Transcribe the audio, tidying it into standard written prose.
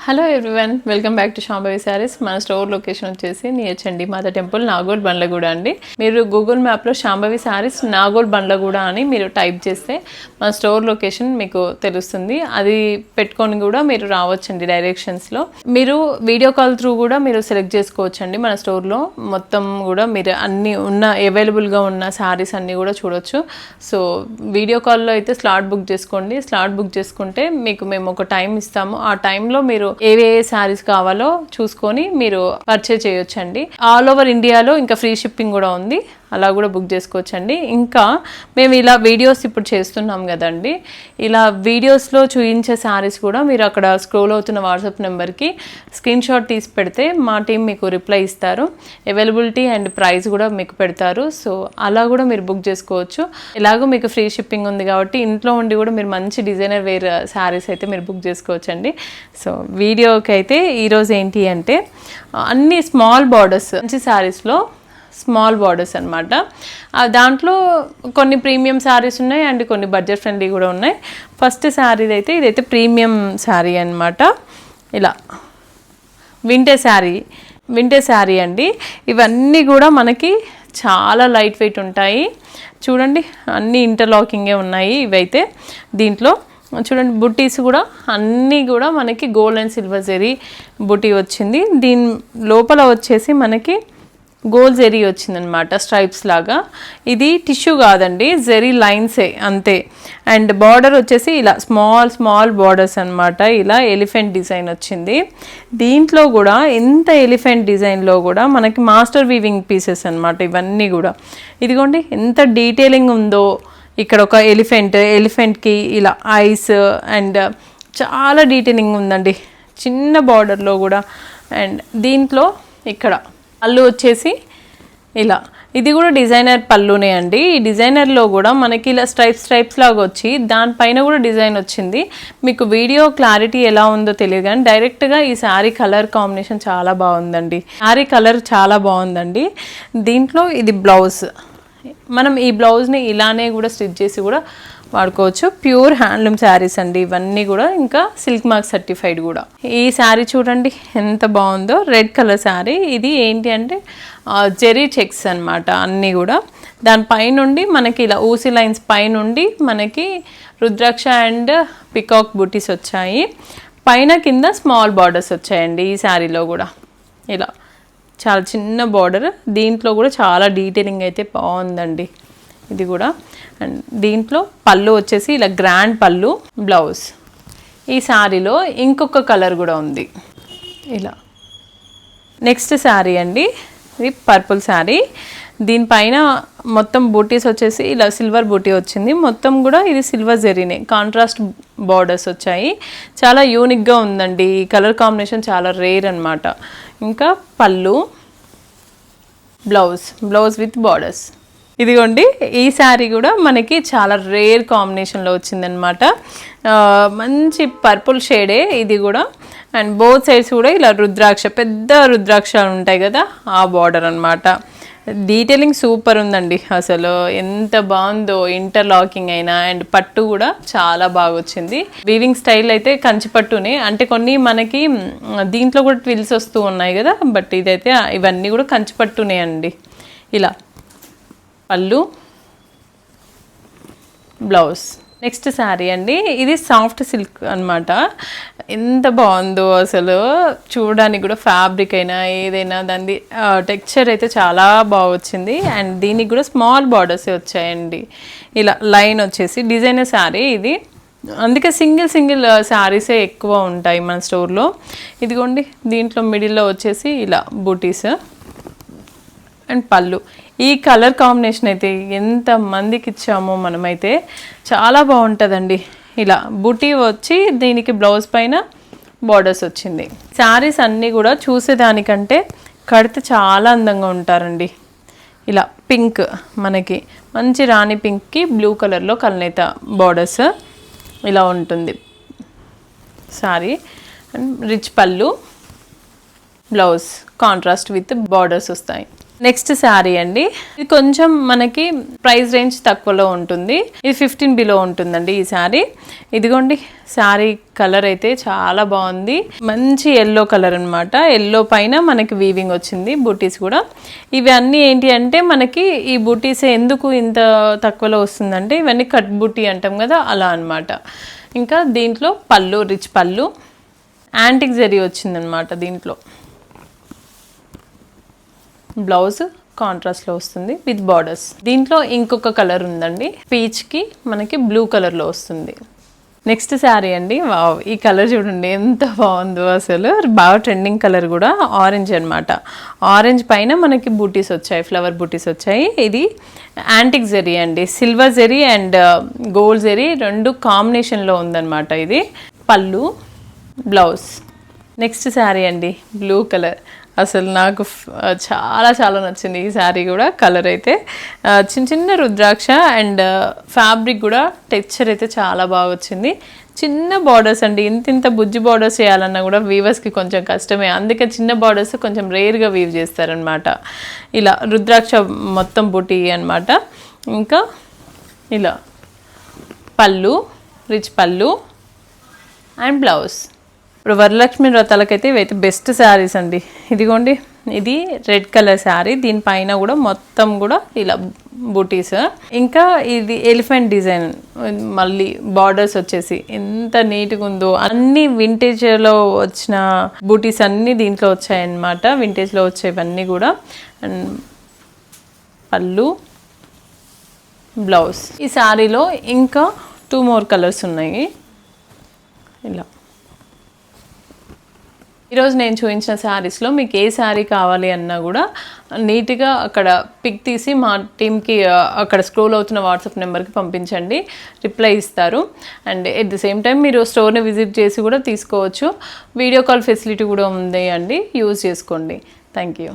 Hello everyone, welcome back to Shambhavi saris. మన store location వచ్చేసి near Chandi మాత temple, Nagole Bandlaguda అండి. మీరు గూగుల్ మ్యాప్లో శాంభవి శారీస్ నాగోల్ బండ్లగూడ అని మీరు టైప్ చేస్తే మన స్టోర్ లొకేషన్ మీకు తెలుస్తుంది. అది పెట్టుకొని కూడా మీరు రావచ్చండి డైరెక్షన్స్లో. మీరు వీడియో కాల్ త్రూ కూడా మీరు సెలెక్ట్ చేసుకోవచ్చండి. మన స్టోర్లో మొత్తం కూడా మీరు అన్నీ ఉన్న అవైలబుల్గా ఉన్న శారీస్ అన్నీ కూడా చూడొచ్చు. సో వీడియో కాల్లో అయితే స్లాట్ బుక్ చేసుకోండి. స్లాట్ బుక్ చేసుకుంటే మీకు మేము ఒక టైం ఇస్తాము. ఆ టైంలో మీరు ఏ శారీస్ కావాలో చూసుకొని మీరు పర్చేజ్ చేయొచ్చండి. ఆల్ ఓవర్ ఇండియాలో ఇంకా ఫ్రీ షిప్పింగ్ కూడా ఉంది, అలా కూడా బుక్ చేసుకోవచ్చండి. ఇంకా మేము ఇలా వీడియోస్ ఇప్పుడు చేస్తున్నాం కదండి, ఇలా వీడియోస్లో చూపించే శారీస్ కూడా మీరు అక్కడ స్క్రోల్ అవుతున్న వాట్సాప్ నెంబర్కి స్క్రీన్ షాట్ తీసి పెడితే మా టీం మీకు రిప్లై ఇస్తారు. అవైలబిలిటీ అండ్ ప్రైస్ కూడా మీకు పెడతారు. సో అలా కూడా మీరు బుక్ చేసుకోవచ్చు. ఎలాగో మీకు ఫ్రీ షిప్పింగ్ ఉంది కాబట్టి ఇంట్లో ఉండి కూడా మీరు మంచి డిజైనర్ వేర్ శారీస్ అయితే మీరు బుక్ చేసుకోవచ్చండి. సో వీడియోకి అయితే ఈరోజు ఏంటి అంటే అన్ని స్మాల్ బార్డర్స్, మంచి శారీస్లో స్మాల్ బార్డర్స్ అనమాట. దాంట్లో కొన్ని ప్రీమియం శారీస్ ఉన్నాయి అండ్ కొన్ని బడ్జెట్ ఫ్రెండ్లీ కూడా ఉన్నాయి. ఫస్ట్ శారీ అయితే ఇదైతే ప్రీమియం శారీ అనమాట. ఇలా వింటేజ్ శారీ అండి. ఇవన్నీ కూడా మనకి చాలా లైట్ వెయిట్ ఉంటాయి. చూడండి, అన్నీ ఇంటర్లాకింగే ఉన్నాయి ఇవైతే. దీంట్లో చూడండి బుట్టీస్ కూడా అన్నీ కూడా మనకి గోల్డ్ అండ్ సిల్వర్ జెరీ బుటీ వచ్చింది. దీని లోపల వచ్చేసి మనకి గోల్డ్ జెరీ వచ్చిందనమాట, స్ట్రైప్స్ లాగా. ఇది టిష్యూ కాదండి, జెరీ లైన్సే అంతే. అండ్ బార్డర్ వచ్చేసి ఇలా స్మాల్ బార్డర్స్ అనమాట. ఇలా ఎలిఫెంట్ డిజైన్ వచ్చింది. దీంట్లో కూడా ఎంత ఎలిఫెంట్ డిజైన్లో కూడా మనకి మాస్టర్ వీవింగ్ పీసెస్ అనమాట ఇవన్నీ కూడా. ఇదిగోండి ఎంత డీటెయిలింగ్ ఉందో. ఇక్కడ ఒక ఎలిఫెంట్కి ఇలా ఐస్ అండ్ చాలా డీటెయిలింగ్ ఉందండి చిన్న బార్డర్లో కూడా. అండ్ దీంట్లో ఇక్కడ పళ్ళు వచ్చేసి ఇలా, ఇది కూడా డిజైనర్ పళ్ళునే అండి. ఈ డిజైనర్లో కూడా మనకి ఇలా స్ట్రైప్స్ లాగా వచ్చి దానిపైన కూడా డిజైన్ వచ్చింది. మీకు వీడియో క్లారిటీ ఎలా ఉందో తెలియదు కానీ డైరెక్ట్గా ఈ శారీ కలర్ కాంబినేషన్ చాలా బాగుందండి. శారీ కలర్ చాలా బాగుందండి. దీంట్లో ఇది బ్లౌజ్. మనం ఈ బ్లౌజ్ని ఇలానే కూడా స్టిచ్ చేసి కూడా వాడుకోవచ్చు. ప్యూర్ హ్యాండ్లూమ్ శారీస్ అండి ఇవన్నీ కూడా, ఇంకా సిల్క్ మార్క్ సర్టిఫైడ్ కూడా. ఈ శారీ చూడండి ఎంత బాగుందో, రెడ్ కలర్ శారీ. ఇది ఏంటి అంటే జెరీ చెక్స్ అనమాట అన్నీ కూడా. దానిపైనుండి మనకి ఇలా ఊసి లైన్స్ పైనుండి మనకి రుద్రాక్ష అండ్ పికాక్ బూటీస్ వచ్చాయి. పైన కింద స్మాల్ బార్డర్స్ వచ్చాయండి ఈ శారీలో కూడా. ఇలా చాలా చిన్న బార్డర్. దీంట్లో కూడా చాలా డీటెయిలింగ్ అయితే బాగుందండి ఇది కూడా. అండ్ దీంట్లో పళ్ళు వచ్చేసి ఇలా గ్రాండ్ పళ్ళు, బ్లౌజ్. ఈ శారీలో ఇంకొక కలర్ కూడా ఉంది ఇలా. నెక్స్ట్ శారీ అండి, ఇది పర్పుల్ శారీ. దీనిపైన మొత్తం బూటీస్ వచ్చేసి ఇలా సిల్వర్ బూటీ వచ్చింది. మొత్తం కూడా ఇది సిల్వర్ జెరీనే, కాంట్రాస్ట్ బార్డర్స్ వచ్చాయి. చాలా యూనిక్గా ఉందండి. ఈ కలర్ కాంబినేషన్ చాలా రేర్ అనమాట. ఇంకా పళ్ళు, బ్లౌజ్ విత్ బార్డర్స్. ఇదిగోండి ఈ శారీ కూడా మనకి చాలా రేర్ కాంబినేషన్లో వచ్చిందనమాట. మంచి పర్పుల్ షేడే ఇది కూడా. అండ్ బోత్ సైడ్స్ కూడా ఇలా రుద్రాక్ష, పెద్ద రుద్రాక్షలు ఉంటాయి కదా, ఆ బార్డర్ అనమాట. డీటెయిలింగ్ సూపర్ ఉందండి అసలు, ఎంత బాగుందో. ఇంటర్లాకింగ్ అయినా అండ్ పట్టు కూడా చాలా బాగా వచ్చింది. వీవింగ్ స్టైల్ అయితే కంచి పట్టునే, అంటే కొన్ని మనకి దీంట్లో కూడా ట్విల్స్ వస్తూ ఉన్నాయి కదా, బట్ ఇదైతే ఇవన్నీ కూడా కంచి పట్టునే అండి. ఇలా పళ్ళు, బ్లౌజ్. నెక్స్ట్ శారీ అండి, ఇది సాఫ్ట్ సిల్క్ అనమాట. ఎంత బాగుందో అసలు, చూడడానికి కూడా ఫ్యాబ్రిక్ అయినా ఏదైనా దాని టెక్స్చర్ అయితే చాలా బాగా వచ్చింది. అండ్ దీనికి కూడా స్మాల్ బార్డర్స్ వచ్చాయండి. ఇలా లైన్ వచ్చేసి డిజైనర్ శారీ ఇది, అందుకే సింగిల్ శారీసే ఎక్కువ ఉంటాయి మన స్టోర్లో. ఇదిగోండి దీంట్లో మిడిల్లో వచ్చేసి ఇలా బూటీస్ అండ్ పళ్ళు. ఈ కలర్ కాంబినేషన్ అయితే ఎంత మందికి ఇచ్చామో మనమైతే, చాలా బాగుంటుందండి. ఇలా బుటీ వచ్చి దీనికి బ్లౌజ్ పైన బార్డర్స్ వచ్చింది. శారీస్ అన్నీ కూడా చూసేదానికంటే కడితే చాలా అందంగా ఉంటారండి. ఇలా పింక్, మనకి మంచి రాణి పింక్కి బ్లూ కలర్లో కల్నేత బార్డర్స్ ఇలా ఉంటుంది శారీ. అండ్ రిచ్ పళ్ళు, బ్లౌజ్ కాంట్రాస్ట్ విత్ బార్డర్స్ వస్తాయి. నెక్స్ట్ శారీ అండి, ఇది కొంచెం మనకి ప్రైస్ రేంజ్ తక్కువలో ఉంటుంది. ఇది 15 బిలో ఉంటుందండి ఈ శారీ. ఇదిగోండి శారీ కలర్ అయితే చాలా బాగుంది, మంచి ఎల్లో కలర్ అనమాట. ఎల్లో పైన మనకి వీవింగ్ వచ్చింది, బూటీస్ కూడా. ఇవి అన్నీ ఏంటి అంటే మనకి ఈ బూటీస్ ఎందుకు ఇంత తక్కువలో వస్తుందంటే ఇవన్నీ కట్ బూటీ అంటాం కదా, అలా అనమాట. ఇంకా దీంట్లో పళ్ళు, రిచ్ పళ్ళు, యాంటిక్ జరీ వచ్చిందనమాట. దీంట్లో బ్లౌజ్ కాంట్రాస్ట్లో వస్తుంది విత్ బార్డర్స్. దీంట్లో ఇంకొక కలర్ ఉందండి, పీచ్కి మనకి బ్లూ కలర్లో వస్తుంది. నెక్స్ట్ శారీ అండి, వావ్, ఈ కలర్ చూడండి ఎంత బాగుందో అసలు. బాగా ట్రెండింగ్ కలర్ కూడా, ఆరెంజ్ అనమాట. ఆరెంజ్ పైన మనకి బూటీస్ వచ్చాయి, ఫ్లవర్ బూటీస్ వచ్చాయి. ఇది యాంటిక్ జరీ అండి, silver zari and gold zari రెండు కాంబినేషన్లో ఉందన్నమాట. ఇది పళ్ళు, బ్లౌజ్. నెక్స్ట్ శారీ అండి, బ్లూ కలర్. అసలు నాకు చాలా చాలా నచ్చింది ఈ శారీ కూడా. కలర్ అయితే చిన్న చిన్న రుద్రాక్ష అండ్ ఫ్యాబ్రిక్ కూడా టెక్స్చర్ అయితే చాలా బాగా వచ్చింది. చిన్న బార్డర్స్ అండి, ఇంత బుజ్జి బార్డర్స్ చేయాలన్నా కూడా వీవర్స్కి కొంచెం కష్టమే. అందుకే చిన్న బార్డర్స్ కొంచెం రేర్గా వీవ్ చేస్తారనమాట. ఇలా రుద్రాక్ష మొత్తం బూటీ అనమాట. ఇంకా ఇలా పళ్ళు, రిచ్ పళ్ళు అండ్ బ్లౌజ్. ఇప్పుడు వరలక్ష్మి వ్రతాలకైతే ఇవైతే బెస్ట్ శారీస్ అండి. ఇదిగోండి, ఇది రెడ్ కలర్ శారీ, దీనిపైన కూడా మొత్తం కూడా ఇలా బూటీస్. ఇంకా ఇది ఎలిఫెంట్ డిజైన్, మళ్ళీ బార్డర్స్ వచ్చేసి ఎంత నీట్గా ఉందో. అన్ని వింటేజ్లో వచ్చిన బూటీస్ అన్నీ దీంట్లో వచ్చాయన్నమాట, వింటేజ్లో వచ్చేవన్నీ కూడా. అండ్ పళ్ళు, బ్లౌజ్. ఈ శారీలో ఇంకా 2 more కలర్స్ ఉన్నాయి. ఇలా ఈరోజు నేను చూపించిన శారీస్లో మీకు ఏ శారీ కావాలి అన్నా కూడా నీట్గా అక్కడ పిక్ తీసి మా టీమ్కి అక్కడ స్క్రోల్ అవుతున్న వాట్సాప్ నెంబర్కి పంపించండి, రిప్లై ఇస్తారు. And at the same time మీరు స్టోర్ని విజిట్ చేసి కూడా తీసుకోవచ్చు. వీడియో కాల్ ఫెసిలిటీ కూడా ఉంది అండి, యూజ్ చేసుకోండి. Thank you.